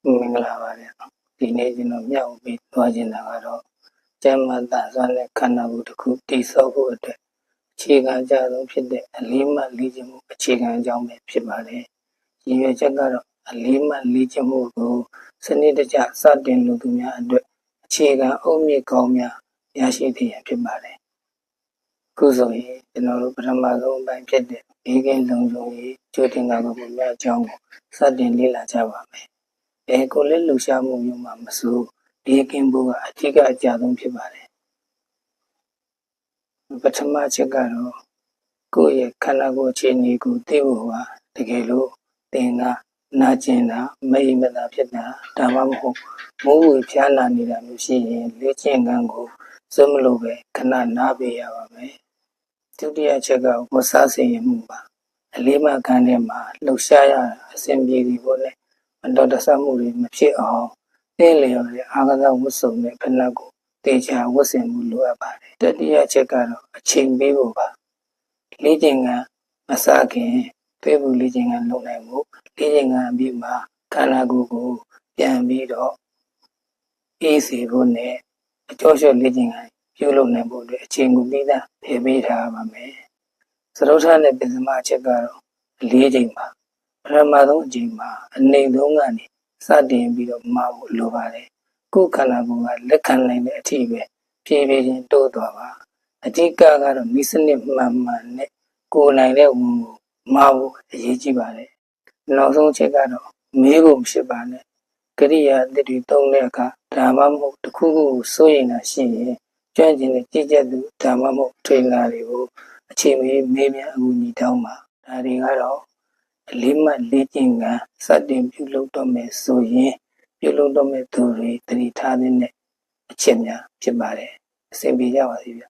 မင်္ဂလာပါဗျာဒီနေ့ကျွန်တော်မြောက်ပြီးသွားခြင်းတာကတော့ကျမ်းမာသာစွမ်းတဲ့ခန္ဓာကိုယ်တစ်ခုတည်ဆောက်ဖို့အတွက်အခြေခံအကျဆုံးဖြစ်တဲ့အလေးမှတ်လေ့ကျင့်မှုအခြေခံအကြောင်းပဲဖြစ်ပါတယ်။ရည်ရွယ်ချက်ကတော့အလေးမှတ်လေ့ကျင့်မှုကိုစနစ်တကျစတင်လို့သူများအတွက်အခြေခံအုတ်မြစ်ကောင်းများရရှိစေရန်ဖြစ်ပါတယ်။အခုဆိုရင်ကျွန်တော်တို့ပထမဆုံးအပိုင်းဖြစ်တဲ့ဘေးကင်းလုံခြုံရေးကြိုတင်ကာကွယ်မှုများအကြောင်းကိုစတင်လေ့လာကြပါမယ်။ကိုယ်လက်လှူရှားမှုမျိုးမှာမစိုးဘေးကင်းဖို့ကအထူးအကြဆုံးဖြစ်ပါတယ်ပထမချက်ကတော့ကိုယ့်ရဲ့ခန္ဓာကိုယ်အခြေအနေကိုသိဖို့ပါတကယ်လို့သင်ကနာကျင်တာမိတ်မသာဖြစ်တာဒါမှမဟုတ်မိုးဝေဖျားနာနေတာမျိုးရှိရင်လေ့ကျင့်ခန်းကိုစွန့်မလို့ပဲခဏနားပေးရပါမယ်ဒုတိယချက်ကဝတ်စားစေရမှုပါအလေးမှခန်းထဲမှာလှူရှားရအစဉ်ပြေဒီဖို့နဲ့မတော်တဆမှုတွေမဖြစ်အောင်သင်လျော်တဲ့အာဃာတဝတ်စုံနဲ့ဖနက်ကိုတေချာဝတ်ဆင်မှုလိုအပ်ပါတယ်တတိယချက်ကတော့အချိန်ပေးဖို့ပါလေ့ကျင့်ခန်းမစခင်ဖေးဘူးလေ့ကျင့်ခန်းလုပ်နိုင်မှုလေ့ကျင့်ခန်းအပြီးမှာခန္ဓာကိုယ်ကိုပြန်ပြီးတော့အေးစေဖို့နဲ့အကျော်လျှော့လေ့ကျင့်ခန်းပြုလုပ်နိုင်ဖို့အတွက်အချိန်ကိုပြီးသားထည့်ပေးထားပါမယ်သရုပ်ထားနဲ့ပင်စမအချက်ကတော့၄ချိန်ပါပထမဆုံးအချိန်မှာအနေဆုံးကနေစတင်ပြီးတော့မှာဖို့လိုပါတယ်ကိုယ်ခန္ဓာကိုယ်ကလက်ခံနိုင်တဲ့အထိပဲဖြည်းဖြည်းချင်းတိုးသွားပါအဓိကကတော့မိစနစ်မှန်မှန်နဲ့ကိုယ်နိုင်တဲ့ဝန်ကိုမှာဖို့အရေးကြီးပါတယ်နောက်ဆုံးချက်ကတော့မေးဖို့ဖြစ်ပါနဲ့ကရိယာအသစ်တွေသုံးတဲ့အခါဒါမှမဟုတ်တစ်ခုခုကိုစိုးရိမ်တာရှိရင်ကျွမ်းကျင်တဲ့ကြည်ကြက်သူဒါမှမဟုတ်ထွေလာတွေကိုအချိန်မီမေးမြန်းအကူအညီတောင်းပါဒါတွေကတော့အလေးမှတ်လေ့ကျင့်ခန်းစတင်ပြုလုပ်တော့မယ်ဆိုရင်ပြုလုပ်တော့မယ်သူတွေတတိထားတဲ့အချက်များဖြစ်ပါတယ်အဆင်ပြေကြပါစေဗျ